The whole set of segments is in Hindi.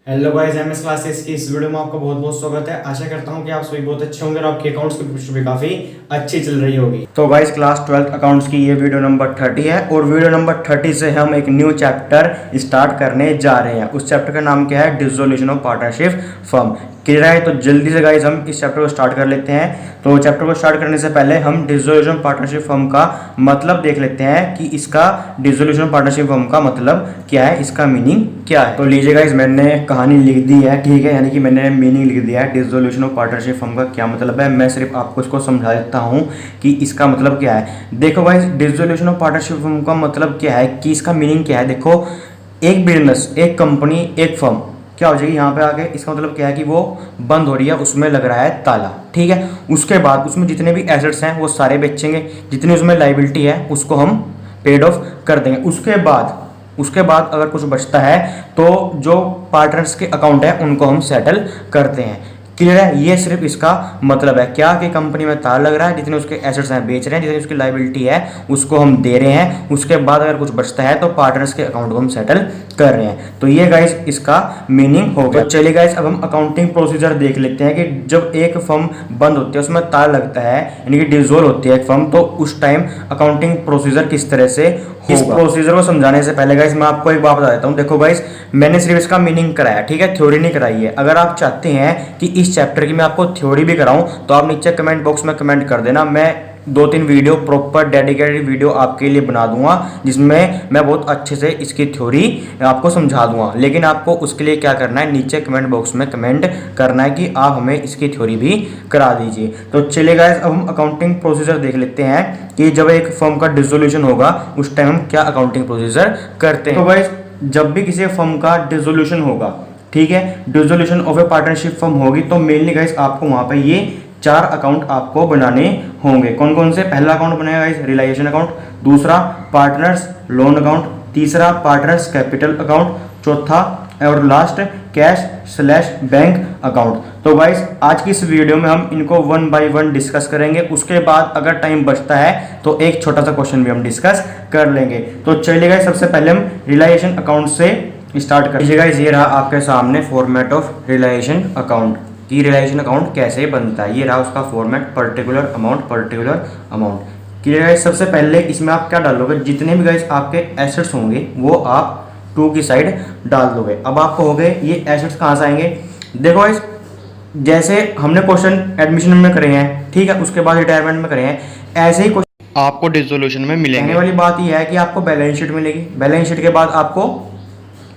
हेलो गाइस, एमएस क्लासेस की इस वीडियो में आपका बहुत बहुत स्वागत है। आशा करता हूं कि आप सभी बहुत अच्छे होंगे और आपके अकाउंट्स की प्रिपरेशन भी काफी अच्छी चल रही होगी। तो गाइस, क्लास 12 अकाउंट्स की ये वीडियो नंबर 30 है और वीडियो नंबर 30 से हम एक न्यू चैप्टर स्टार्ट करने जा रहे हैं। उस चैप्टर का नाम क्या है? Dissolution of partnership firm. Clear है? तो जल्दी से गाइस हम इस चैप्टर को स्टार्ट कर लेते हैं। तो चैप्टर को स्टार्ट करने से पहले हम डिसोल्यूशन पार्टनरशिप फर्म का मतलब देख लेते हैं कि इसका डिसोल्यूशन पार्टनरशिप फर्म का मतलब क्या है, इसका मीनिंग क्या है। तो लीजिए गाइस, मैंने कहानी लिख दी है, ठीक है, यानी कि मैंने मीनिंग लिख दिया है। डिसोल्यूशन ऑफ पार्टनरशिप फर्म का क्या मतलब है, मैं सिर्फ आपको इसको समझा देता हूँ कि इसका मतलब क्या है। देखो guys, dissolution of partnership firm का मतलब क्या है कि इसका मीनिंग क्या है। देखो, एक बिजनेस, एक कंपनी, एक फर्म क्या हो जाएगी यहाँ पे आके, इसका मतलब क्या है कि वो बंद हो रही है, उसमें लग रहा है ताला, ठीक है। उसके बाद उसमें जितने भी एसेट्स हैं वो सारे बेचेंगे, जितनी उसमें लाइबिलिटी है उसको हम पेड ऑफ कर देंगे। उसके बाद अगर कुछ बचता है तो जो पार्टनर्स के अकाउंट है उनको हम सेटल करते हैं। क्लियर है? ये सिर्फ इसका मतलब है क्या कि कंपनी में ताला लग रहा है, जितने उसके एसेट्स हैं बेच रहे हैं, जितनी उसकी लाइबिलिटी है उसको हम दे रहे हैं। उसके बाद अगर कुछ बचता है तो पार्टनर्स के अकाउंट को हम सेटल कर रहे हैं। तो ये गाइस इसका मीनिंग हो गया। तो चलिए गाइस, अब हम अकाउंटिंग प्रोसीजर देख लेते हैं कि जब एक फर्म बंद होती है, उसमें ताला लगता है, यानी कि डिसॉल्व होती है एक फर्म, तो उस टाइम अकाउंटिंग प्रोसीजर किस तरह से होगा। इस प्रोसीजर को समझाने से पहले गाइस मैं आपको एक बात बता देता हूँ। देखो गाइस, मैंने सिर्फ इसका मीनिंग कराया, ठीक है, थ्योरी नहीं कराई है। अगर आप चाहते हैं कि इस चैप्टर की मैं आपको थ्योरी भी कराऊं तो आप नीचे कमेंट बॉक्स में कमेंट कर देना। मैं 2-3 वीडियो प्रॉपर डेडिकेटेड वीडियो आपके लिए बना दूंगा, जिसमें मैं बहुत अच्छे से इसकी थ्योरी आपको समझा दूंगा। लेकिन आपको उसके लिए क्या करना है, नीचे कमेंट बॉक्स में कमेंट करना है कि आप हमें इसकी थ्योरी भी करा दीजिए। तो चलिए गाइस, अब हम अकाउंटिंग प्रोसीजर देख लेते हैं कि जब एक फर्म का डिसोल्यूशन होगा उस टाइम हम क्या अकाउंटिंग प्रोसीजर करते हैं। तो गाइस, जब भी किसी फर्म का डिसोल्यूशन होगा, ठीक है, dissolution of A partnership firm होगी, तो मेनली गाइस आपको वहां पे ये 4 अकाउंट आपको बनाने होंगे। कौन कौन से? पहला अकाउंट बनेगा गाइस रियलाइजेशन अकाउंट, दूसरा पार्टनर्स लोन अकाउंट, तीसरा पार्टनर्स कैपिटल अकाउंट, चौथा और लास्ट कैश/बैंक अकाउंट। तो गाइस, आज की इस वीडियो में हम इनको 1 बाय 1 डिस्कस करेंगे। उसके बाद अगर टाइम बचता है तो एक छोटा सा क्वेश्चन भी हम डिस्कस कर लेंगे। तो चलिए गाइस, सबसे पहले हम रियलाइजेशन अकाउंट से स्टार्ट कर लीजिएगा। ये रहा आपके सामने फॉर्मेट ऑफ रियलाइजेशन अकाउंट कि रियलाइजेशन अकाउंट कैसे बनता है। ये रहा उसका format, particular amount, particular amount. Clear है? सबसे पहले इसमें आप क्या डालोगे, जितने भी गाइस आपके एसेट्स होंगे वो आप 2 की साइड डाल दोगे। अब आपको हो गए ये एसेट्स कहाँ से आएंगे। देखो गाइस, जैसे हमने क्वेश्चन एडमिशन में करे हैं, ठीक है, उसके बाद रिटायरमेंट में करे हैं, ऐसे ही क्वेश्चन आपको डिसोल्यूशन में मिलेंगे। कहने वाली बात यह है कि आपको बैलेंस शीट मिलेगी, बैलेंस शीट के बाद आपको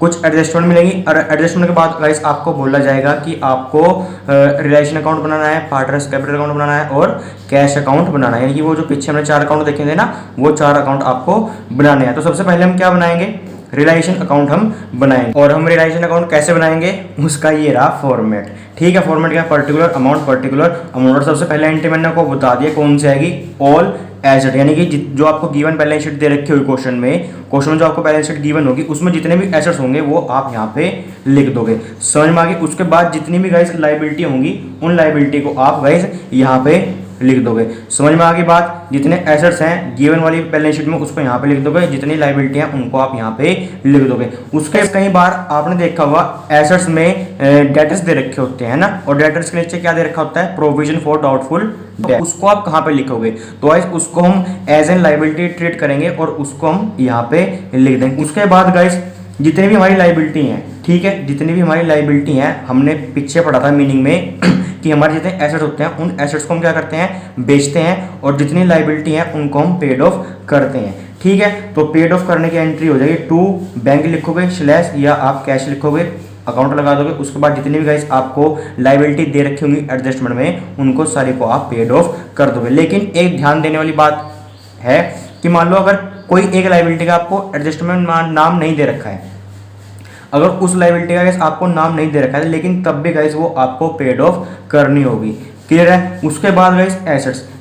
कुछ एडजस्टमेंट मिलेगी और एडजस्टमेंट के बाद गाइस आपको बोला जाएगा कि आपको रिलेशन अकाउंट बनाना है, पार्टनर्स कैपिटल अकाउंट बनाना है और कैश अकाउंट बनाना है। यानी कि वो जो पीछे हमने 4 अकाउंट देखे थे ना, वो 4 अकाउंट आपको बनाने हैं। तो सबसे पहले हम क्या बनाएंगे, रियलाइजेशन अकाउंट हम बनाएंगे। और हम रियलाइजेशन अकाउंट कैसे बनाएंगे, उसका ये रहा फॉर्मेट, ठीक है। फॉर्मेट क्या? Particular amount, particular amount. और सबसे पहले एंट्री मैंने आपको बता दिया कौन सी आएगी, ऑल एसेट, यानी कि जो आपको गिवन बैलेंस शीट दे रखी होगी क्वेश्चन में जो आपको बैलेंस शीट गिवन होगी उसमें जितने भी एसेट्स होंगे वो आप यहाँ पे लिख दोगे। समझ में आ गई? उसके बाद जितनी भी गाइस लाइबिलिटी होंगी उन लाइबिलिटी को आप गाइस यहाँ पे लिख दोगे। समझ में आ गई बात? जितने एसेट्स हैं गिवन वाली बैलेंस शीट में उसको यहाँ पे लिख दोगे, जितनी लाइबिलिटी हैं उनको आप यहाँ पे लिख दोगे। उसके कई बार आपने देखा होगा एसेट्स में डेटर्स दे रखे होते हैं ना, और डेटर्स के नीचे क्या दे रखा होता है, प्रोविजन फॉर डाउटफुल डेट। उसको आप कहाँ पे लिखोगे, तो गाइस उसको हम एज एन लाइबिलिटी ट्रीट करेंगे और उसको हम यहाँ पे लिख देंगे। उसके बाद गाइस जितनी भी हमारी लाइबिलिटी हैं, ठीक है, जितनी भी हमारी लाइबिलिटी हैं, हमने पीछे पढ़ा था मीनिंग में कि हमारे जितने एसेट्स होते हैं उन एसेट्स को हम क्या करते हैं, बेचते हैं, और जितनी लाइबिलिटी है उनको हम पेड ऑफ करते हैं, ठीक है। तो पेड ऑफ करने की एंट्री हो जाएगी, टू बैंक लिखोगे स्लैश या आप कैश लिखोगे, अकाउंट लगा दोगे। उसके बाद जितनी भी गाइस आपको लाइबिलिटी दे रखी होंगी एडजस्टमेंट में उनको सारी को आप पेड ऑफ कर दोगे। लेकिन एक ध्यान देने वाली बात है कि मान लो अगर कोई एक लाइबिलिटी का आपको एडजस्टमेंट नाम नहीं दे रखा है, अगर उस लाइबिलिटी का गाइस आपको नाम नहीं दे रखा है, लेकिन तब भी गाइस वो आपको पेड ऑफ करनी होगी। क्लियर है? उसके बाद गाइस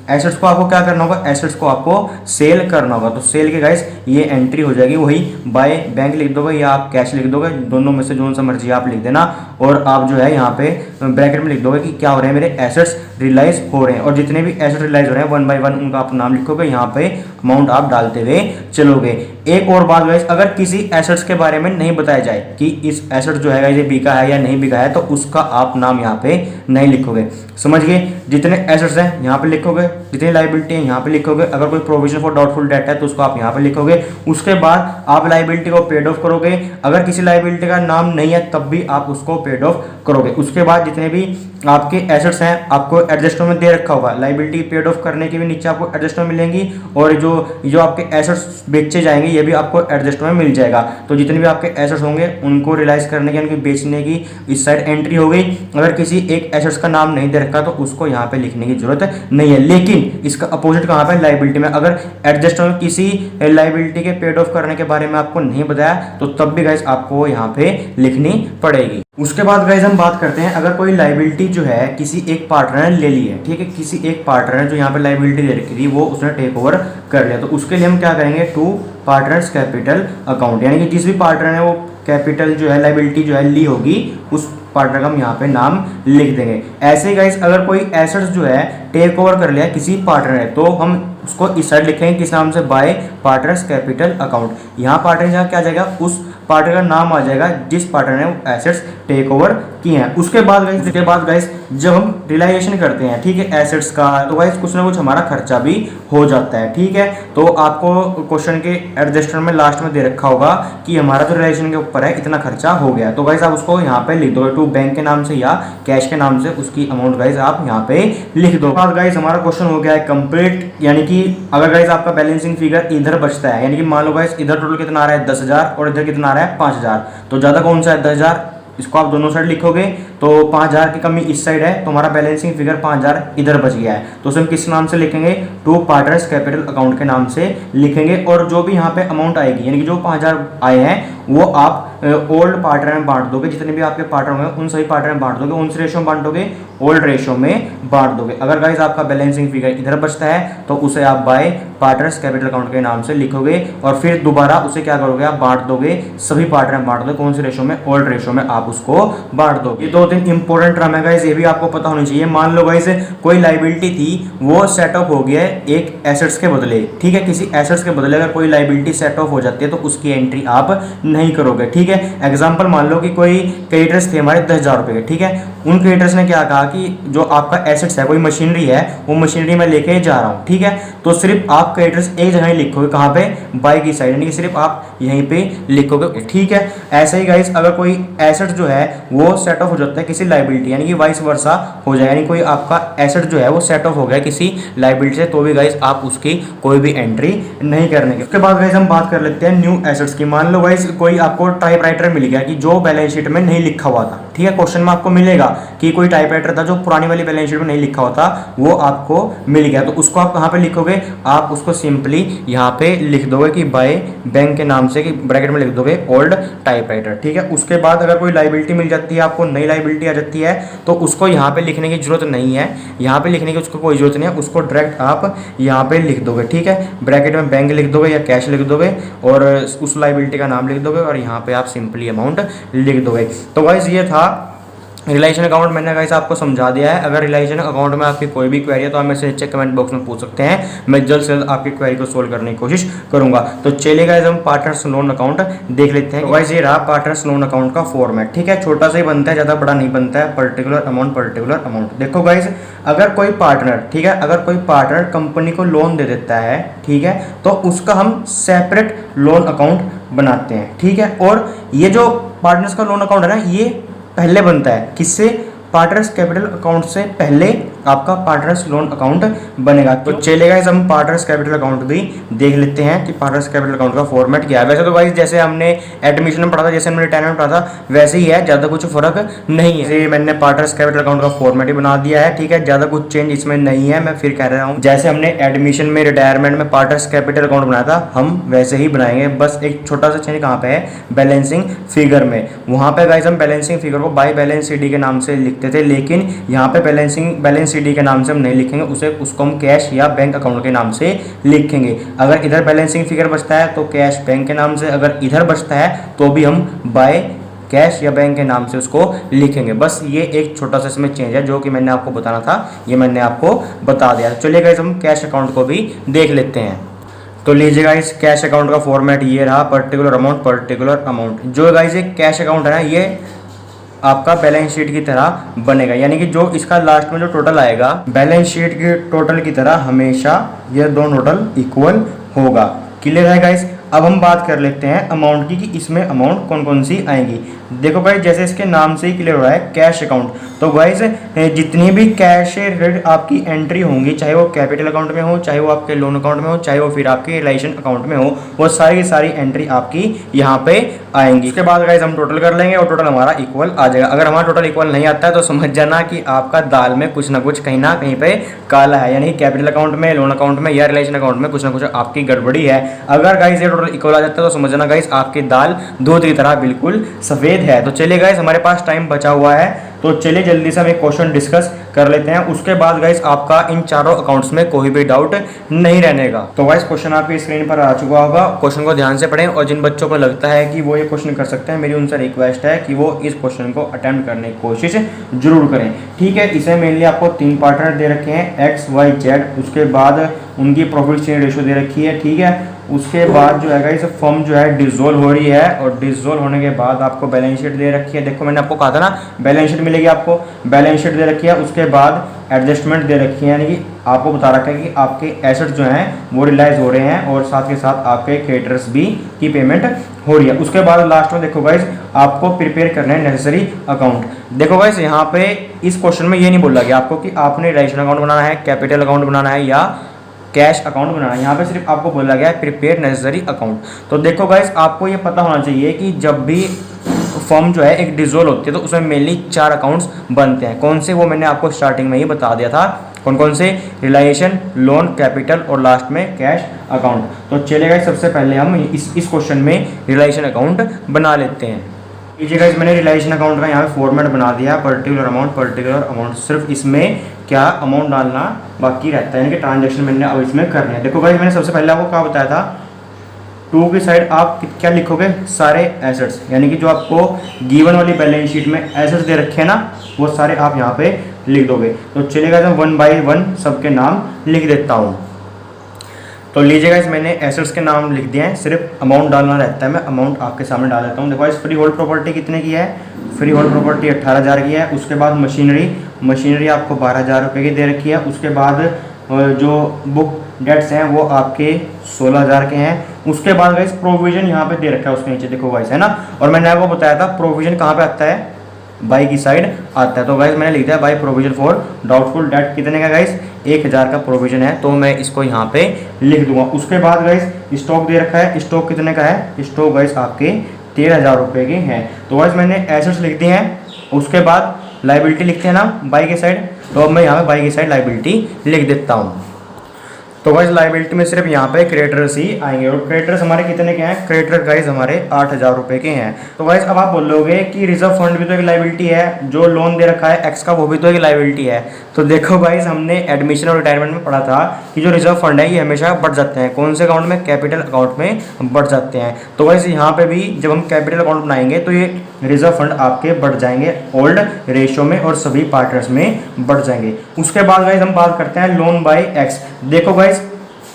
एसेट्स को आपको क्या करना होगा, एसेट्स को आपको सेल करना होगा। तो सेल के गाइस ये एंट्री हो जाएगी, वही बाय बैंक लिख दोगे या आप कैश लिख दोगे, दोनों में से जो सा मर्जी आप लिख देना। और आप जो है यहाँ पे ब्रैकेट में लिख दोगे कि क्या हो रहे हैं, मेरे एसेट्स रियलाइज हो रहे हैं। और जितने भी एसेट रियलाइज हो रहे हैं 1 बाय 1 उनका आप नाम लिखोगे यहाँ पे अमाउंट आप डालते हुए चलोगे। एक और बात गाइस, अगर किसी एसेट्स के बारे में नहीं बताया जाए कि इस एसेट जो है ये बिका है या नहीं बिका है, तो उसका आप नाम यहाँ पे नहीं लिखोगे। समझ गए? जितने एसेट्स हैं यहाँ पे लिखोगे, जितनी लायबिलिटी है यहाँ पे लिखोगे, अगर कोई प्रोविजन फॉर डाउटफुल डेट है तो उसको आप यहाँ पे लिखोगे। उसके बाद आप लायबिलिटी को पेड ऑफ करोगे। अगर किसी लायबिलिटी का नाम नहीं है तब भी आप उसको पेड ऑफ करोगे। उसके बाद जितने भी आपके एसेट्स हैं आपको एडजस्टमेंट में दे रखा होगा, लायबिलिटी पेड ऑफ करने के भी नीचे आपको एडजस्टमेंट मिलेंगी, और जो आपके एसेट्स बेचे जाएंगे ये भी आपको एडजस्टमेंट मिल जाएगा। तो जितने भी आपके एसेट्स होंगे उनको रियलाइज करने की, उनके बेचने की इस साइड एंट्री हो गई। अगर किसी एक एसेट्स का नाम नहीं दे रखा तो उसको यहाँ पे लिखने की जरूरत नहीं है। लेकिन इसका अपोजिट कहाँ पे, लायबिलिटी में अगर एडजस्टमेंट किसी लायबिलिटी के पेड ऑफ करने के बारे में आपको नहीं बताया तो तब भी गाइस आपको यहाँ पे लिखनी पड़ेगी। उसके बाद गाइस हम बात करते हैं, अगर कोई लायबिलिटी जो है किसी एक पार्टनर ने ले ली है, ठीक है, किसी एक पार्टनर ने जो यहाँ पे लायबिलिटी दे रखी थी वो उसने टेक ओवर कर लिया, तो उसके लिए हम क्या करेंगे, टू पार्टनर्स कैपिटल अकाउंट, यानी कि जिस भी पार्टनर ने वो कैपिटल जो है लायबिलिटी जो है ली होगी उस पार्टनर का हम यहाँ पे नाम लिख देंगे। ऐसे ही गाइस अगर कोई एसेट्स जो है टेक ओवर कर लिया किसी पार्टनर है तो हम उसको इस साइड लिखेंगे किस नाम से, बाय पार्टनर्स कैपिटल अकाउंट। यहाँ पार्टनर यहाँ क्या आ जाएगा, उस पार्टनर का नाम आ जाएगा जिस पार्टनर ने वो एसेट्स टेक ओवर किए हैं। उसके बाद गाइस जब हम रियलाइजेशन करते हैं, ठीक है, एसेट्स का, तो गाइस कुछ ना कुछ हमारा खर्चा भी हो जाता है, ठीक है। तो आपको क्वेश्चन के एडजस्टमेंट में लास्ट में दे रखा होगा कि हमारा जो रियलाइजेशन के ऊपर है इतना खर्चा हो गया, तो गाइस आप उसको यहाँ पे लिख दो, टू बैंक के नाम से या कैश के नाम से उसकी अमाउंट गाइस आप यहाँ पे लिख दो। बाद गाइस हमारा क्वेश्चन हो गया है कंप्लीट, यानी कि अगर गाइस आपका बैलेंसिंग फिगर इधर बचता है, यानी कि मान लो गाइस इधर टोटल कितना आ रहा है 10,000 और इधर कितना आ रहा है 5,000, तो ज्यादा कौन सा है 10,000, इसको आप दोनों साइड लिखोगे तो 5,000 की कमी इस साइड है तो हमारा बैलेंसिंग फिगर 5,000 इधर बच गया है, तो उसे हम किस नाम से लिखेंगे, टू पार्टनर्स कैपिटल अकाउंट के नाम से लिखेंगे। और जो भी यहाँ पे अमाउंट आएगी, यानी कि जो 5,000 आए हैं वो आप ओल्ड पार्टनर में बांट दोगे, जितने भी आपके पार्टनर होंगे उन सभी पार्टनर में बांट दोगे, उन रेशो में बांटोगे, ओल्ड रेशो में बांट दोगे। अगर गाइस आपका बैलेंसिंग फिगर इधर बचता है तो उसे आप बाय पार्टनर्स कैपिटल अकाउंट के नाम से लिखोगे और फिर दोबारा उसे क्या करोगे, आप बांट दोगे, सभी पार्टनर में बांट दोगे, कौन से रेशो में, ओल्ड रेशो में आप उसको बांट दो। ये 2-3 इंपॉर्टेंट टर्म है गाइस, ये भी आपको पता होनी चाहिए। मान लो गाइस कोई लायबिलिटी थी वो सेट ऑफ हो गया है एक एसेट्स के बदले, ठीक है, किसी एसेट्स के बदले अगर कोई लायबिलिटी सेट ऑफ हो जाती है तो उसकी एंट्री आप नहीं करोगे, ठीक है। एग्जांपल मान लो कि कोई क्रेडिटर्स थे हमारे 10,000 रुपए के, ठीक है, उन क्रेडिटर्स ने क्या कहा कि जो आपका एसेट्स है, कोई मशीनरी है, वो मशीनरी में लेके जा रहा हूँ, ठीक है, तो सिर्फ आप क्रेडिटर्स एक जगह ही लिखोगे, कहाँ पे, बाय की साइड, यानी कि सिर्फ आप यहीं पे लिखोगे, ठीक है। ऐसे ही गाइस अगर कोई एसेट जो है वो सेट ऑफ हो जाता है किसी लायबिलिटी, यानी कि वाइस वर्सा हो जाए, यानी कोई आपका एसेट जो है वो सेट ऑफ हो गया किसी लायबिलिटी से, तो भी गाइस आप उसकी कोई भी एंट्री नहीं करने के। उसके बाद गाइस हम बात कर लेते हैं न्यू एसेट्स की। मान लो गाइस कोई आपको टाइपराइटर मिल गया कि जो बैलेंस शीट में नहीं लिखा हुआ था, ठीक है, क्वेश्चन में आपको मिलेगा कि कोई टाइपराइटर था जो पुरानी वाली बैलेंस शीट में नहीं लिखा हुआ था, वो आपको मिल गया, तो उसको आप कहाँ पे लिखोगे, आप उसको सिंपली यहाँ पे लिख दोगे कि बाय बैंक के नाम से, कि ब्रैकेट में लिख दोगे ओल्ड टाइपराइटर, ठीक है। उसके बाद अगर कोई लायबिलिटी मिल जाती है आपको, नई लायबिलिटी आ जाती है, तो उसको यहाँ पे लिखने की जरूरत नहीं है, यहाँ पे लिखने की उसको कोई जरूरत नहीं है, उसको डायरेक्ट आप यहाँ पे लिख दोगे, ठीक है, ब्रैकेट में बैंक लिख दोगे या कैश लिख दोगे और उस लायबिलिटी का नाम लिख दोगे और यहाँ पे आप सिंपली अमाउंट लिख दोगे। तो गाइस ये था रिलेशन अकाउंट, मैंने गाइस आपको समझा दिया है। अगर रिलेशन अकाउंट में आपकी कोई भी क्वेरी है तो आप मेरे से नीचे कमेंट बॉक्स में पूछ सकते हैं, मैं जल्द से जल्द आपकी क्वेरी को सोल्व करने की कोशिश करूंगा। तो चलिए गाइस हम पार्टनर्स लोन अकाउंट देख लेते हैं। गाइस ये रहा पार्टनर्स लोन अकाउंट का फॉर्मेट, ठीक है, छोटा सा ही बनता है, ज़्यादा बड़ा नहीं बनता है, पर्टिकुलर अमाउंट। देखो गाइस अगर कोई पार्टनर, ठीक है, अगर कोई पार्टनर कंपनी को लोन दे देता है, ठीक है, तो उसका हम सेपरेट लोन अकाउंट बनाते हैं, ठीक है। और ये जो पार्टनर्स का लोन अकाउंट है ना, ये पहले बनता है किससे, पार्टनर्स कैपिटल अकाउंट से पहले आपका पार्टनर्स लोन अकाउंट बनेगा। तो चलेगा इस हम पार्टनर्स कैपिटल अकाउंट भी देख लेते हैं कि पार्टनर्स कैपिटल अकाउंट का फॉर्मेट क्या है। वैसे तो गाइस जैसे हमने एडमिशन में पढ़ा था, जैसे हमने रिटायरमेंट में पढ़ा था, वैसे ही है, ज़्यादा कुछ फर्क नहीं है। मैंने पार्टनर्स कैपिटल अकाउंट का फॉर्मेट ही बना दिया है, ठीक है, ज़्यादा कुछ चेंज इसमें नहीं है। मैं फिर कह रहा हूँ जैसे हमने एडमिशन में रिटायरमेंट में पार्टनर्स कैपिटल अकाउंट बनाया था, हम वैसे ही बनाएंगे। बस एक छोटा सा चेंज कहाँ पे है, बैलेंसिंग फिगर में। वहाँ पे गाइस हम बैलेंसिंग फिगर को बाय बैलेंस सीडी के नाम से लिखते थे, लेकिन यहाँ पे बैलेंस सीडी के नाम से हम नहीं लिखेंगे, उसको हम कैश या बैंक अकाउंट के नाम से लिखेंगे। अगर इधर बैलेंसिंग फिगर बचता है तो कैश बैंक के नाम से, अगर इधर बचता है तो भी हम बाय कैश या बैंक के नाम से उसको लिखेंगे। बस ये एक छोटा सा इसमें चेंज है जो कि मैंने आपको बताना था, ये मैंने आपको बता दिया। चलिए गाइस हम कैश अकाउंट को भी देख लेते हैं। तो लीजिए गाइस कैश अकाउंट का फॉर्मेट ये रहा, पर्टिकुलर अमाउंट। जो गाइस ये कैश अकाउंट है ना, ये आपका बैलेंस शीट की तरह बनेगा, यानी कि जो इसका लास्ट में जो टोटल आएगा बैलेंस शीट के टोटल की तरह हमेशा ये दोनों टोटल इक्वल होगा। क्लियर है गाइस। अब हम बात कर लेते हैं अमाउंट की, कि इसमें अमाउंट कौन कौन सी आएंगी। देखो गाइस जैसे इसके नाम से ही क्लियर हो रहा है कैश अकाउंट, तो गाइस जितनी भी कैश से रिलेटेड आपकी एंट्री होंगी, चाहे वो कैपिटल अकाउंट में हो, चाहे वो आपके लोन अकाउंट में हो, चाहे वो फिर आपके रिलेशन अकाउंट में हो, वो सारी की सारी एंट्री आपकी यहाँ पे आएंगी। उसके बाद गाइस हम टोटल कर लेंगे और टोटल हमारा इक्वल आ जाएगा। अगर हमारा टोटल इक्वल नहीं आता है तो समझ जाना कि आपका दाल में कुछ ना कुछ कहीं ना कहीं पे काला है, यानी कैपिटल अकाउंट में, लोन अकाउंट में या रिलेशन अकाउंट में कुछ ना कुछ आपकी गड़बड़ी है। अगर गाइस ये टोटल इक्वल आ जाता है तो समझना गाइस आपकी दाल दूध की तरह बिल्कुल सफेद है। तो चलिए गाइस हमारे पास टाइम बचा हुआ है, तो चलिए जल्दी से हम एक क्वेश्चन डिस्कस कर लेते हैं। उसके बाद गाइस आपका इन चारों अकाउंट्स में कोई भी डाउट नहीं रहने का। तो गाइस क्वेश्चन आपकी स्क्रीन पर आ चुका होगा, क्वेश्चन को ध्यान से पढ़ें और जिन बच्चों को लगता है कि वो ये क्वेश्चन कर सकते हैं, मेरी उनसे रिक्वेस्ट है कि वो इस क्वेश्चन को अटेम्प्ट करने की कोशिश जरूर करें। ठीक है, इसे मेनली आपको 3 पार्टनर दे रखे हैं एक्स वाई जेड, उसके बाद उनकी प्रॉफिट शेयर रेशियो दे रखी है। ठीक है, उसके बाद जो है गाइस फर्म जो है डिसॉल्व हो रही है और डिसॉल्व होने के बाद आपको बैलेंस शीट दे रखी है। देखो मैंने आपको कहा था ना बैलेंस शीट मिलेगी, आपको बैलेंस शीट दे रखी है। उसके बाद एडजस्टमेंट दे रखी है, यानी कि आपको बता रखा है कि आपके एसेट्स जो हैं वो रिलाइज हो रहे हैं और साथ के साथ आपके क्रेडिटर्स भी की पेमेंट हो रही है। उसके बाद लास्ट में देखो गाइस आपको प्रिपेयर करना है नेसेसरी अकाउंट। देखो गाइस यहाँ पे इस क्वेश्चन में ये नहीं बोला गया आपको कि आपने रिलेशन अकाउंट बनाना है, कैपिटल अकाउंट बनाना है या कैश अकाउंट बनाना है। यहाँ पे सिर्फ आपको बोला गया है प्रिपेयर नेसेसरी अकाउंट। तो देखो गाइस आपको ये पता होना चाहिए कि जब भी फर्म जो है एक डिसॉल्व होती है तो उसमें मेनली 4 अकाउंट्स बनते हैं। कौन से, वो मैंने आपको स्टार्टिंग में ही बता दिया था, कौन कौन से, रिलायशन, लोन, कैपिटल और लास्ट में कैश अकाउंट। तो चलेगा सबसे पहले हम इस क्वेश्चन में रिलायशन अकाउंट बना लेते हैं। लीजिए गाइस मैंने रिलायशन अकाउंट का यहाँ पे फॉर्मेट बना दिया, पर्टिकुलर अमाउंट। सिर्फ इसमें क्या अमाउंट डालना बाकी रहता है, यानी कि ट्रांजेक्शन मैंने अब इसमें करने हैं। देखो गाइस मैंने सबसे पहले आपको क्या बताया था, 2 की साइड आप क्या लिखोगे, सारे एसेट्स, यानी कि जो आपको गिवन वाली बैलेंस शीट में एसेट्स दे रखे हैं ना वो सारे आप यहाँ पे लिख दोगे। तो चलेगा मैं 1 बाय 1 सबके नाम लिख देता हूँ। तो लीजिएगा इस मैंने एसेट्स के नाम लिख दिए हैं, सिर्फ अमाउंट डालना रहता है। मैं अमाउंट आपके सामने डाल देता हूँ। देखो इस फ्री होल्ड प्रॉपर्टी कितने की है, फ्री होल्ड प्रॉपर्टी 18,000 की है। उसके बाद मशीनरी आपको 12,000 रुपये की दे रखी है। उसके बाद जो बुक डेट्स हैं वो आपके 16,000 के हैं। उसके बाद गाइस प्रोविजन यहाँ पे दे रखा है उसके नीचे, देखो गाइस है ना। और मैंने आपको बताया था प्रोविजन कहाँ पे आता है, बाई की साइड आता है। तो गाइस मैंने लिख दिया by provision for doubtful debt, कितने का गाइस 1,000 का प्रोविजन है, तो मैं इसको यहाँ पे लिख दूंगा। उसके बाद गाइस स्टॉक दे रखा है, स्टॉक कितने का है, स्टॉक गाइस आपके 13,000 रुपये के हैं। तो गाइस मैंने एसेट्स लिख दिए हैं। उसके बाद लाइबिलिटी लिखते हैं ना बाई की साइड, तो अब मैं यहाँ पे बाई की साइड लाइबिलिटी लिख देता हूँ। तो गाइस लाइबिलिटी में सिर्फ यहाँ पे क्रेडिटर्स ही आएंगे और क्रेडिटर्स हमारे कितने के हैं, क्रेडिटर गाइस हमारे 8,000 रुपये के हैं। तो गाइस अब आप बोलोगे कि रिजर्व फंड भी तो एक लाइबिलिटी है, जो लोन दे रखा है एक्स का वो भी तो एक लाइबिलिटी है। तो देखो गाइस हमने एडमिशन और रिटायरमेंट में पढ़ा था कि जो रिजर्व फंड है ये हमेशा बढ़ जाते हैं। कौन से अकाउंट में, कैपिटल अकाउंट में बढ़ जाते हैं। तो गाइस यहाँ पे भी जब हम कैपिटल अकाउंट बनाएंगे तो ये रिजर्व फंड आपके बढ़ जाएंगे, ओल्ड रेशियो में और सभी पार्टनर्स में बढ़ जाएंगे। उसके बाद गाइस हम बात करते हैं लोन बाय एक्स। देखो गाइस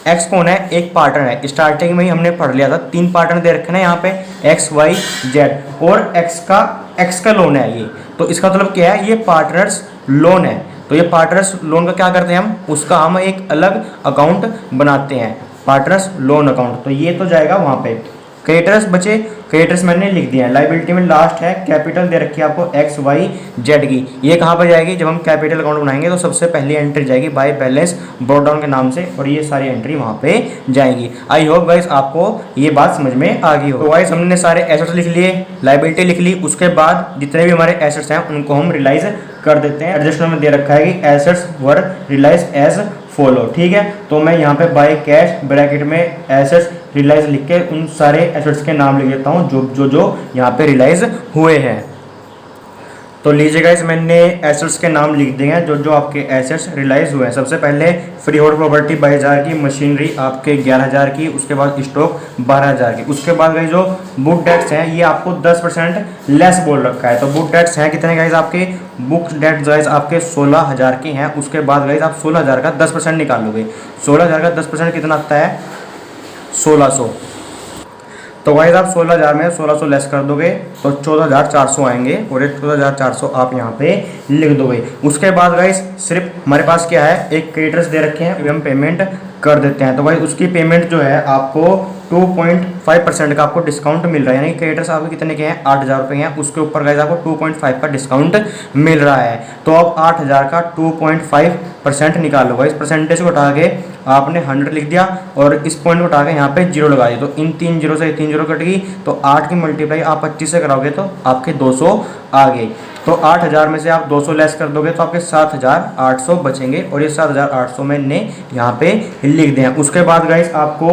एक्स कौन है, एक पार्टनर है। स्टार्टिंग में ही हमने पढ़ लिया था, 3 पार्टनर दे रखे ना यहाँ पे एक्स वाई जेड, और एक्स का लोन है ये। तो इसका मतलब क्या है, ये पार्टनर्स लोन है। तो ये पार्टनर्स लोन का क्या करते हैं हम, उसका हम एक अलग अकाउंट बनाते हैं, पार्टनर्स लोन अकाउंट। तो ये तो जाएगा वहाँ पे। क्रेडिटर्स बचे, क्रेडिटर्स मैंने लिख दिया है। लाइबिलिटी में लास्ट है कैपिटल दे रखी है आपको एक्स वाई जेड की। ये कहाँ पर जाएगी, जब हम कैपिटल अकाउंट बनाएंगे तो सबसे पहली एंट्री जाएगी बाय बैलेंस ब्रॉट डाउन के नाम से, और ये सारी एंट्री वहाँ पे जाएंगी। आई होप गाइस आपको ये बात समझ में आ गई हो। तो गाइस हमने सारे एसेट्स लिख लिए, लाइबिलिटी लिख ली। उसके बाद जितने भी हमारे एसेट्स हैं उनको हम रियलाइज कर देते हैं। एडजस्टमेंट में दे रखा है कि एसेट्स वर रियलाइज एज फॉलो। ठीक है, तो मैं यहाँ पे बाय कैश ब्रैकेट में एसेट्स रियलाइज लिख के उन सारे एसेट्स के नाम लिख देता हूँ जो यहाँ पे रियलाइज हुए हैं। तो लीजिए गाइस मैंने एसेट्स के नाम लिख दिए हैं जो आपके एसेट्स रियलाइज हुए हैं। सबसे पहले फ्री होल्ड प्रॉपर्टी 22,000 की, मशीनरी आपके 11,000 की, उसके बाद स्टॉक 12,000 की। उसके बाद गाइस जो बुक डेट्स हैं ये आपको 10% लेस बोल रखा है। तो बुक डेट्स हैं कितने गाइस, आपके बुक डेट्स गाइस आपके 16,000 के हैं। उसके बाद गाइस आप 16,000 का 10% निकालोगे। 16,000 का 10% कितना आता है, 1600। तो गाइस आप 16,000 में 1600 लेस कर दोगे तो 14,400 आएंगे और ये 14,400 आप यहाँ पे लिख दोगे। उसके बाद गाइस सिर्फ हमारे पास क्या है, एक क्रेडिटर्स दे रखे हैं, हम पेमेंट कर देते हैं। तो भाई उसकी पेमेंट जो है आपको 2.5% का आपको डिस्काउंट मिल रहा है, यानी क्रेडिटर्स आपके कितने के हैं, 8,000 रुपये हैं, उसके ऊपर गाइस आपको 2.5 का डिस्काउंट मिल रहा है। तो अब 8,000 का 2.5% निकालो। भाई इस परसेंटेज को उठा के आपने 100 लिख दिया और इस पॉइंट को उठा के यहाँ पे 0 लगा दिया, तो इन 3 जीरो से 3 जीरो कट गई, तो 8 की मल्टीप्लाई आप 25 से कराओगे तो आपके 200 आ गए। तो 8,000 में से आप 200 लेस कर दोगे तो आपके 7,800 बचेंगे और ये 7,800 मैंने यहाँ पे लिख दिया। उसके बाद गाइस आपको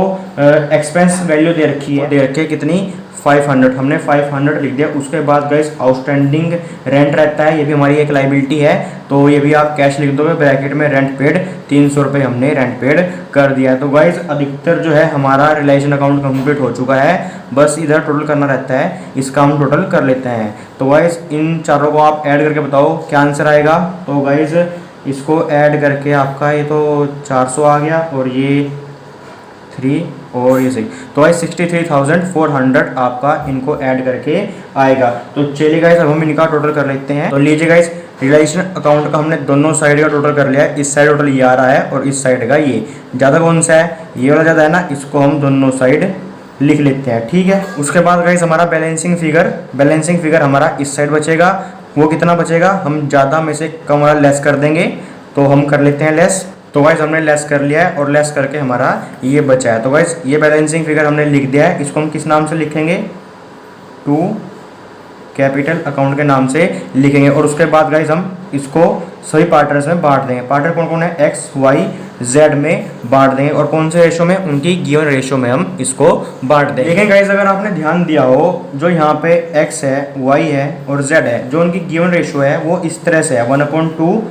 एक्सपेंस वैल्यू दे रखी है कितनी, 500, हमने 500 लिख दिया। उसके बाद गाइस आउटस्टैंडिंग रेंट रहता है, ये भी हमारी एक लाइबिलिटी है, तो ये भी आप कैश लिख दोगे ब्रैकेट में, रेंट पेड 300 रुपये हमने रेंट पेड कर दिया है। तो गाइस अधिकतर जो है हमारा रिलेशन अकाउंट कंप्लीट हो चुका है, बस इधर टोटल करना रहता है, इसका हम टोटल कर लेते हैं। तो गाइस इन चारों को आप ऐड करके बताओ क्या आंसर आएगा। तो गाइस इसको ऐड करके आपका ये तो 400 आ गया और ये 3 और ये 6, तो गाइस 63,400 आपका इनको ऐड करके आएगा। तो चलिए गाइस अब हम इनका टोटल कर लेते हैं। तो लीजिए गाइस रिलेशन अकाउंट का हमने दोनों साइड का टोटल कर लिया है, इस साइड टोटल ये आ रहा है और इस साइड का ये ज़्यादा कौन सा है, ये वाला ज़्यादा है ना, इसको हम दोनों साइड लिख लेते हैं, ठीक है। उसके बाद गाइस हमारा बैलेंसिंग फिगर हमारा इस साइड बचेगा, वो कितना बचेगा, हम ज़्यादा में से कम वाला लेस कर देंगे, तो हम कर लेते हैं लेस। तो गाइस हमने लेस कर लिया है और लेस करके हमारा ये बचा है। तो गाइस ये बैलेंसिंग फिगर हमने लिख दिया है, इसको हम किस नाम से लिखेंगे, टू कैपिटल अकाउंट के नाम से लिखेंगे। और उसके बाद गाइस हम इसको सभी पार्टनर्स में बांट देंगे। पार्टनर कौन कौन है, एक्स वाई जेड में बांट देंगे, और कौन से रेशो में, उनकी गिवन रेशो में हम इसको बांट देंगे। लेकिन गाइस अगर आपने ध्यान दिया हो, जो यहाँ पे एक्स है, वाई है और जेड है, जो उनकी गिवन रेशो है वो इस तरह से है 1/2,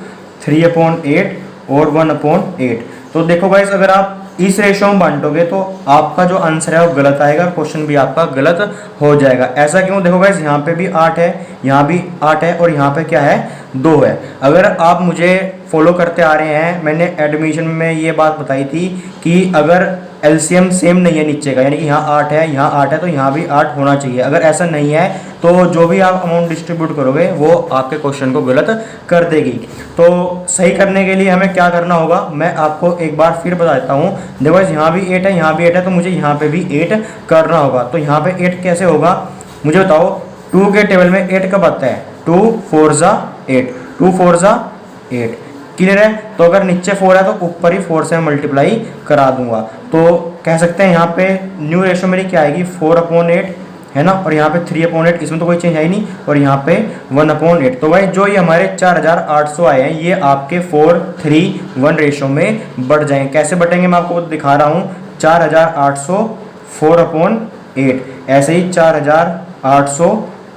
3/8 और 1/8। तो देखो गाइस अगर आप इस रेशो में बांटोगे तो आपका जो आंसर है वो गलत आएगा, क्वेश्चन भी आपका गलत हो जाएगा। ऐसा क्यों, देखो गाइस यहाँ पे भी 8 है, यहाँ भी 8 है और यहाँ पे क्या है, 2 है। अगर आप मुझे फॉलो करते आ रहे हैं, मैंने एडमिशन में ये बात बताई थी कि अगर एलसीएम सेम नहीं है नीचे का, यानी कि यहाँ 8 है, यहाँ 8 है, तो यहाँ भी 8 होना चाहिए। अगर ऐसा नहीं है तो जो भी आप अमाउंट डिस्ट्रीब्यूट करोगे वो आपके क्वेश्चन को गलत कर देगी। तो सही करने के लिए हमें क्या करना होगा, मैं आपको एक बार फिर बता देता हूँ। देखो यहाँ भी 8 है, यहाँ भी 8 है, तो मुझे यहाँ पे भी 8 करना होगा। तो यहाँ पे 8 कैसे होगा, मुझे बताओ। 2 के टेबल में 8 कब आता है, 2 4 जा 8, 2 4 जा 8, क्लियर है। तो अगर नीचे 4 है तो ऊपर ही 4 से मल्टीप्लाई करा दूंगा। तो कह सकते हैं यहाँ पे न्यू रेशो मेरी क्या आएगी, 4/8 है ना, और यहाँ पे 3/8, इसमें तो कोई चेंज है ही नहीं, और यहाँ पे 1/8। तो भाई जो ये हमारे 4,800 आए हैं, ये आपके 4:3:1 रेशो में बढ़ जाएंगे। कैसे बढ़ेंगे मैं आपको दिखा रहा हूँ। 4,800 4/8, ऐसे ही 4,800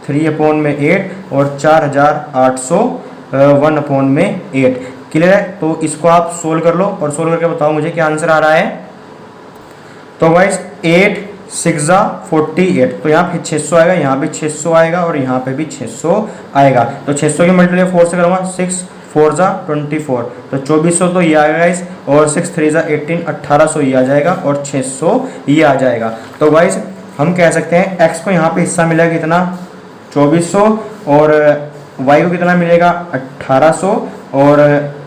3/8 और 4,800 1/8, क्लियर है। तो इसको आप सोल्व कर लो और सोल्व करके बताओ मुझे क्या आंसर आ रहा है। तो गाइस 8 6 जा 48, तो यहाँ पे 600 आएगा, यहाँ भी 600 आएगा और यहाँ पे भी 600 आएगा। तो 600 की मल्टीप्लाई 4 से करूँगा, 6 4 जा 24, तो 2400 तो ये आएगा गाइस, और 6 3 जा 18, 1800 ये आ जाएगा और 600 ये आ जाएगा। तो गाइस हम कह सकते हैं एक्स को यहाँ पे हिस्सा मिलेगा कितना, 2400, और वाई को कितना मिलेगा 1800, और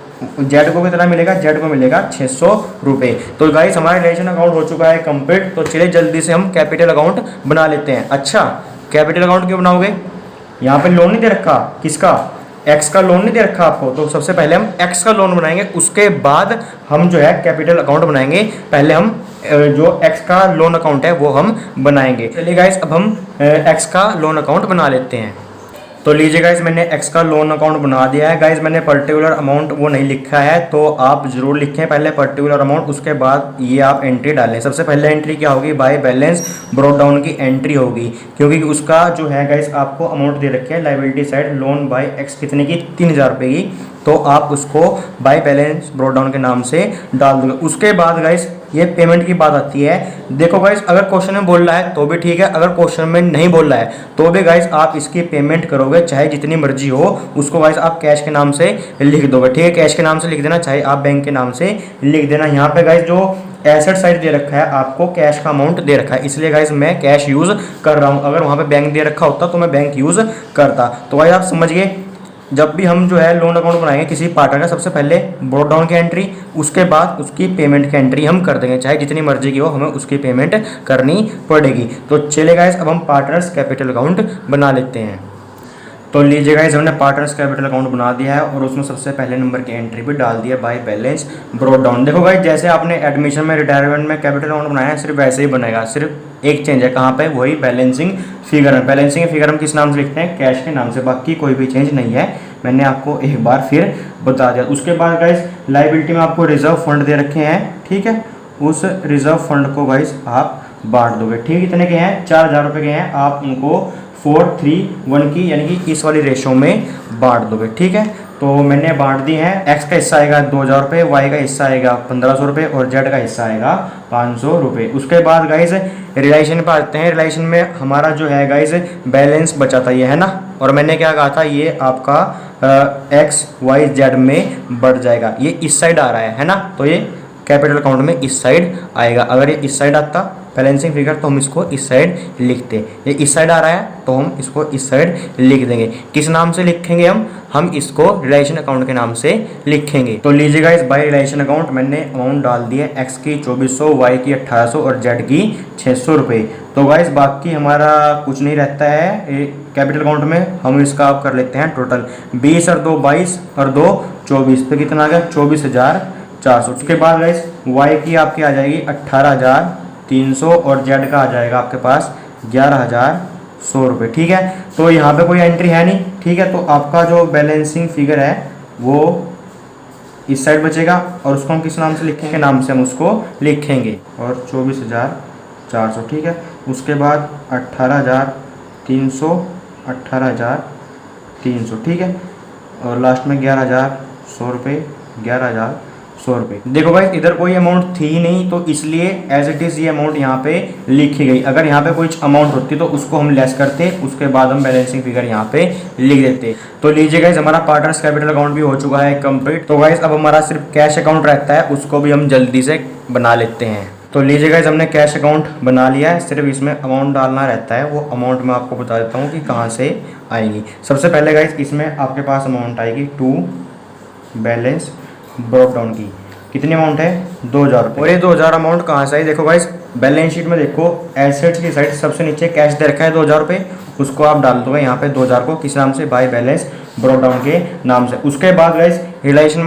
जेड को कितना मिलेगा, जेड को मिलेगा 600 रुपये। तो गाइस हमारा रिलेशन अकाउंट हो चुका है कंप्लीट। तो चलिए जल्दी से हम कैपिटल अकाउंट बना लेते हैं। अच्छा कैपिटल अकाउंट क्यों बनाओगे, यहाँ पे लोन नहीं दे रखा, किसका, एक्स का लोन नहीं दे रखा आपको। तो सबसे पहले हम एक्स का लोन बनाएंगे, उसके बाद हम जो है कैपिटल अकाउंट बनाएंगे। पहले हम जो एक्स का लोन अकाउंट है वो हम बनाएंगे। चलिए गाइस अब हम एक्स का लोन अकाउंट बना लेते हैं। तो लीजिए गाइस मैंने एक्स का लोन अकाउंट बना दिया है। गाइस मैंने पर्टिकुलर अमाउंट वो नहीं लिखा है, तो आप जरूर लिखें पहले पर्टिकुलर अमाउंट, उसके बाद ये आप एंट्री डालें। सबसे पहले एंट्री क्या होगी, बाय बैलेंस ब्रॉट डाउन की एंट्री होगी, क्योंकि उसका जो है गाइस आपको अमाउंट दे रखी है liability side, loan by x कितने की, 3,000 रुपये की। तो आप उसको बाय बैलेंस ब्रॉट डाउन के नाम से डाल दोगे। उसके बाद गाइस ये पेमेंट की बात आती है। देखो गाइस, अगर क्वेश्चन में बोल रहा है तो भी ठीक है, अगर क्वेश्चन में नहीं बोल रहा है तो भी गाइस आप इसकी पेमेंट करोगे, चाहे जितनी मर्जी हो, उसको गाइस आप कैश के नाम से लिख दोगे। ठीक है, कैश के नाम से लिख देना, चाहे आप बैंक के नाम से लिख देना। यहाँ पे गाइस जो एसेट साइड दे रखा है आपको, कैश का अमाउंट दे रखा है, इसलिए गाइस मैं कैश यूज़ कर रहा हूँ। अगर वहाँ पे बैंक दे रखा होता तो मैं बैंक यूज़ करता। तो गाइस आप समझ गए, जब भी हम जो है लोन अकाउंट बनाएंगे किसी पार्टनर का, सबसे पहले ब्रॉट डाउन की एंट्री, उसके बाद उसकी पेमेंट की एंट्री हम कर देंगे, चाहे जितनी मर्जी की हो, हमें उसकी पेमेंट करनी पड़ेगी। तो चले गाइस, अब हम पार्टनर्स कैपिटल अकाउंट बना लेते हैं। तो लीजिए गाइस, हमने पार्टनर्स कैपिटल अकाउंट बना दिया है और उसमें सबसे पहले नंबर की एंट्री भी डाल दी है, बाय बैलेंस ब्रॉट डाउन। देखो गाइस, जैसे आपने एडमिशन में, रिटायरमेंट में कैपिटल अकाउंट बनाया है, सिर्फ वैसे ही बनेगा, सिर्फ एक चेंज है, कहाँ पे, वही बैलेंसिंग फिगर में। बैलेंसिंग फिगर हम किस नाम से लिखते हैं, कैश के नाम से, बाकी कोई भी चेंज नहीं है, मैंने आपको एक बार फिर बता दिया। उसके बाद गाइस लाइबिलिटी में आपको रिजर्व फंड दे रखे हैं, ठीक है, उस रिजर्व फंड को गाइस आप बांट दोगे। ठीक, इतने के हैं, 4000 रुपये के हैं, आप उनको 4:3:1 की यानी कि इस वाली रेशो में बांट दोगे। ठीक है, तो मैंने बांट दी है। एक्स का हिस्सा आएगा 2000 रुपये, वाई का हिस्सा आएगा 1500 रुपये और जेड का हिस्सा आएगा 500 रुपये। उसके बाद गाइस रिलेशन पे आते हैं। रिलेशन में हमारा जो है गाइस बैलेंस बचा था, ये है ना, और मैंने क्या कहा था, ये आपका एक्स वाई जेड में बढ़ जाएगा, ये इस साइड आ रहा है ना, तो ये कैपिटल अकाउंट में इस साइड आएगा। अगर ये इस साइड आता बैलेंसिंग फिगर तो हम इसको इस साइड लिखते, ये इस साइड आ रहा है तो हम इसको इस साइड लिख देंगे। किस नाम से लिखेंगे हम इसको रिलेशन अकाउंट के नाम से लिखेंगे। तो लीजिएगा, इस बाय रिलेशन अकाउंट मैंने अमाउंट डाल दी है, एक्स की 2400, वाई की 1800 और जेड की 600 रुपये। तो गाइस बाकी हमारा कुछ नहीं रहता है कैपिटल अकाउंट में, हम इसका आप कर लेते हैं टोटल 20 और 2 22 और 2 24, तो कितना आ गया 24,400। उसके बाद गाइस वाई की आपकी आ जाएगी 18,300 और जेड का आ जाएगा आपके पास 11,100 रुपये। ठीक है, तो यहाँ पे कोई एंट्री है नहीं। ठीक है, तो आपका जो बैलेंसिंग फिगर है वो इस साइड बचेगा और उसको हम किस नाम से लिखेंगे, नाम से हम उसको लिखेंगे, और 24,400। ठीक है, उसके बाद 18,300 18,300। ठीक है, और लास्ट में 11,100 रुपये 11,100 रुपये। देखो भाई, इधर कोई अमाउंट थी ही नहीं, तो इसलिए एज इट इज़ ये अमाउंट यहाँ पे लिखी गई। अगर यहाँ पे कोई अमाउंट होती तो उसको हम लेस करते, उसके बाद हम बैलेंसिंग फिगर यहाँ पे लिख देते। तो लीजिए गाइस, हमारा पार्टनर्स कैपिटल अकाउंट भी हो चुका है कंप्लीट। तो गाइस अब हमारा सिर्फ कैश अकाउंट रहता है, उसको भी हम जल्दी से बना लेते हैं। तो लीजिए गाइस, हमने कैश अकाउंट बना लिया है, सिर्फ इसमें अमाउंट डालना रहता है। वो अमाउंट मैं आपको बता देता हूँ कि कहाँ से आएगी। सबसे पहले गाइस इसमें आपके पास अमाउंट आएगी टू बैलेंस ब्रॉट डाउन की। कितनी अमाउंट है 2,000 रुपये। और ये 2,000 अमाउंट कहाँ से आई, देखो गाइस बैलेंस शीट में देखो, एसेट्स की साइड सबसे नीचे कैश दे रखा है 2,000 रुपये, उसको आप डाल दोगे यहाँ पे 2,000 को किस नाम से, बाय बैलेंस ब्रॉट डाउन के नाम से। उसके बाद गाइस रिलेशन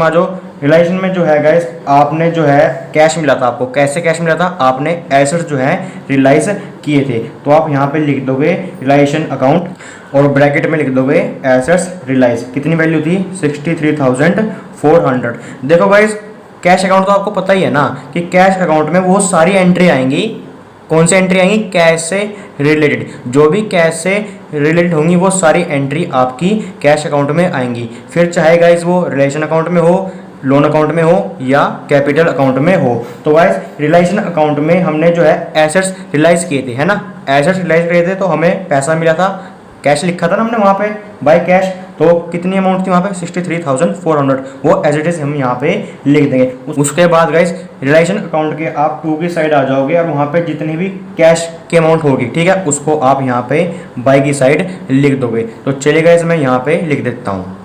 में जो है गाइस, आपने जो है कैश मिला था आपको, कैसे कैश मिला था, आपने एसेट्स जो है रियलाइज किए थे, तो आप यहाँ पे लिख दोगे रिलेशन अकाउंट और ब्रैकेट में लिख दोगे एसेट्स रियलाइज। कितनी वैल्यू थी 63,400। देखो गाइस, कैश अकाउंट तो आपको पता ही है ना कि कैश अकाउंट में वो सारी एंट्री आएंगी, कौन सी एंट्री आएंगी, कैश से रिलेटेड, जो भी कैश से रिलेटेड होंगी वो सारी एंट्री आपकी कैश अकाउंट में आएंगी। फिर चाहे गाइस वो रिलेशन अकाउंट में हो, लोन अकाउंट में हो या कैपिटल अकाउंट में हो। तो गाइस रिलेशन अकाउंट में हमने जो है एसेट्स रियलाइज किए थे, है ना, एसेट्स रियलाइज किए थे, तो हमें पैसा मिला था, कैश लिखा था ना हमने वहाँ पे बाय कैश, तो कितनी अमाउंट थी वहाँ पे 63,400, वो एज इट इज हम यहाँ पे लिख देंगे। उसके बाद गाइस रिलेशन अकाउंट के आप टू की साइड आ जाओगे और वहाँ पे जितनी भी कैश की अमाउंट होगी, ठीक है, उसको आप यहाँ पे बाय की साइड लिख दोगे। तो चलिए गाइस मैं यहाँ पे लिख देता हूँ।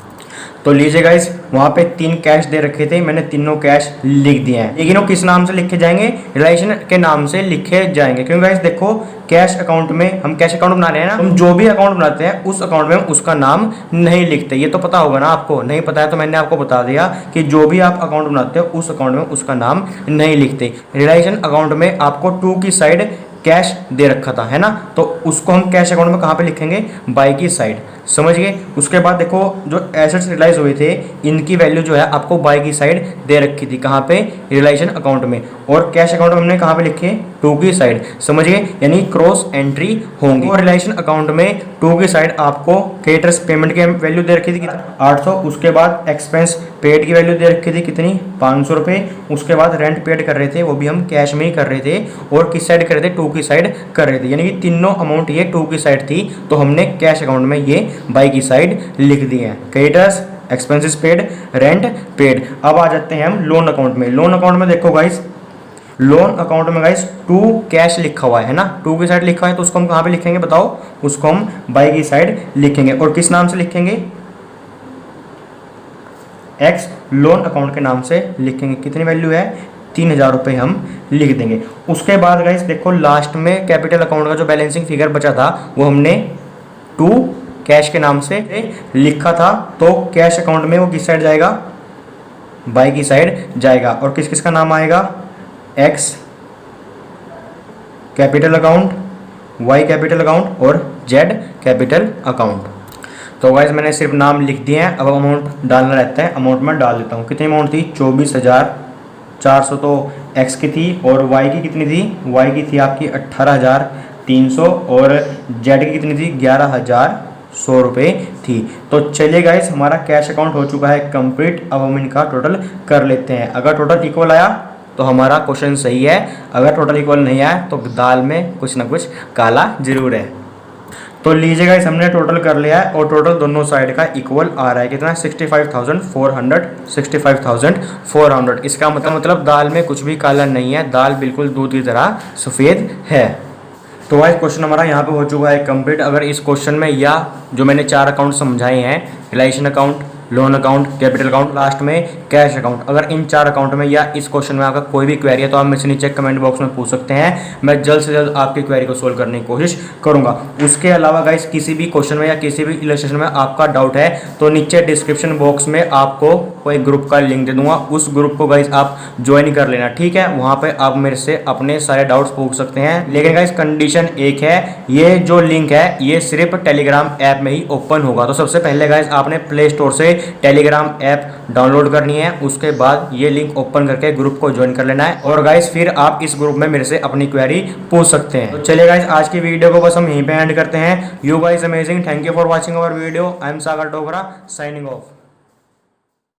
तो लीजिए गाइस, वहाँ पे 3 कैश दे रखे थे, मैंने तीनों कैश लिख दिए हैं, लेकिन वो किस नाम से लिखे जाएंगे, रिलेशन के नाम से लिखे जाएंगे। क्योंकि गाइस देखो, कैश अकाउंट में हम कैश अकाउंट बना रहे हैं ना, हम जो भी अकाउंट बनाते हैं उस अकाउंट में हम उसका नाम नहीं लिखते। ये तो पता होगा ना आपको, नहीं पता है तो मैंने आपको बता दिया कि जो भी आप अकाउंट बनाते हो उस अकाउंट में उसका नाम नहीं लिखते। रिलेशन अकाउंट में आपको 2 की साइड कैश दे रखा था, है ना, तो उसको हम कैश अकाउंट में कहाँ पे लिखेंगे, बाय की साइड। समझ गए। उसके बाद देखो जो एसेट्स रियलाइज हुए थे इनकी वैल्यू जो है आपको बाय की साइड दे रखी थी, कहाँ पे, रियलाइजेशन अकाउंट में, और कैश अकाउंट में हमने कहाँ पे लिखे, टू की साइड, समझ गए, यानी क्रॉस एंट्री होंगी। और रियलाइजेशन अकाउंट में टू की साइड आपको क्रेडिटर्स पेमेंट की वैल्यू दे रखी थी 800, उसके बाद एक्सपेंस पेड की वैल्यू दे रखी थी कितनी, 500 रुपये, उसके बाद रेंट पेड कर रहे थे वो भी हम कैश में ही कर रहे थे, और किस साइड कर रहे थे, टू की साइड कर रहे थे, यानी कि तीनों अमाउंट ये टू की साइड थी, तो हमने कैश अकाउंट में ये बाय की साइड लिख दिए हैं, creditors, expenses paid, rent paid. अब आ जाते हैं हम लोन अकाउंट में। लोन अकाउंट में देखो गाइस, लोन अकाउंट में गाइस टू कैश लिखा हुआ है ना, टू की साइड लिखा है, तो उसको हम कहाँ पे लिखेंगे बताओ, उसको हम बाय की साइड लिखेंगे, और किस नाम से लिखेंगे, एक्स लोन अकाउंट के नाम से लिखेंगे। कितनी वैल्यू है, 3000 रुपये हम लिख देंगे। उसके बाद गाइस देखो लास्ट में कैपिटल अकाउंट का जो बैलेंसिंग फिगर बचा था वो हमने टू कैश के नाम से लिखा था, तो कैश अकाउंट में वो किस साइड जाएगा, बाय की साइड जाएगा, और किस किस का नाम आएगा, X capital account, Y capital account और जेड कैपिटल अकाउंट। तो गाइस मैंने सिर्फ नाम लिख दिए हैं, अब अमाउंट डालना रहता है, अमाउंट मैं डाल देता हूँ। कितनी अमाउंट थी, 24,400 तो एक्स की थी, और वाई की कितनी थी, वाई की थी आपकी 18,300, और जेड की कितनी थी, 11,100 रुपये थी। तो चलिए गाइस हमारा कैश अकाउंट हो चुका है कंप्लीट। अब हम इनका टोटल कर लेते हैं। अगर टोटल इक्वल आया तो हमारा क्वेश्चन सही है, अगर टोटल इक्वल नहीं आया तो दाल में कुछ ना कुछ काला जरूर है। तो लीजिए गाइस हमने टोटल कर लिया है, और टोटल दोनों साइड का इक्वल आ रहा है कितना, 65,400, 65,400। इसका मतलब दाल में कुछ भी काला नहीं है, दाल बिल्कुल दूध की तरह सफ़ेद है। तो गाइस क्वेश्चन हमारा यहाँ पे हो चुका है कंप्लीट। अगर इस क्वेश्चन में या जो मैंने 4 अकाउंट समझाए हैं, realisation account, loan account, capital account, last में कैश अकाउंट, अगर इन 4 अकाउंट में या इस क्वेश्चन में आपका कोई भी क्वेरी है तो आप मुझसे नीचे कमेंट बॉक्स में पूछ सकते हैं, मैं जल्द से जल्द आपकी क्वेरी को सोल्व करने की कोशिश करूंगा। उसके अलावा गाइस किसी भी क्वेश्चन में या किसी भी इलस्ट्रेशन में आपका डाउट है तो नीचे डिस्क्रिप्शन बॉक्स में आपको कोई ग्रुप का लिंक दे दूंगा, उस ग्रुप को गाइस आप ज्वाइन कर लेना, ठीक है। वहाँ पर आप मेरे से अपने सारे डाउट्स पूछ सकते हैं, लेकिन गाइस कंडीशन एक है, ये जो लिंक है ये सिर्फ टेलीग्राम ऐप में ही ओपन होगा। तो सबसे पहले गाइस आपने प्ले स्टोर से टेलीग्राम ऐप डाउनलोड करनी है, उसके बाद ये लिंक ओपन करके ग्रुप को ज्वाइन कर लेना है, और गाइस फिर आप इस ग्रुप में मेरे से अपनी क्वेरी पूछ सकते हैं। तो चलिए गाइस आज की वीडियो को बस हम यहीं पे एंड करते हैं। You guys amazing, thank you for watching our video. I am Sagar Dogra signing off.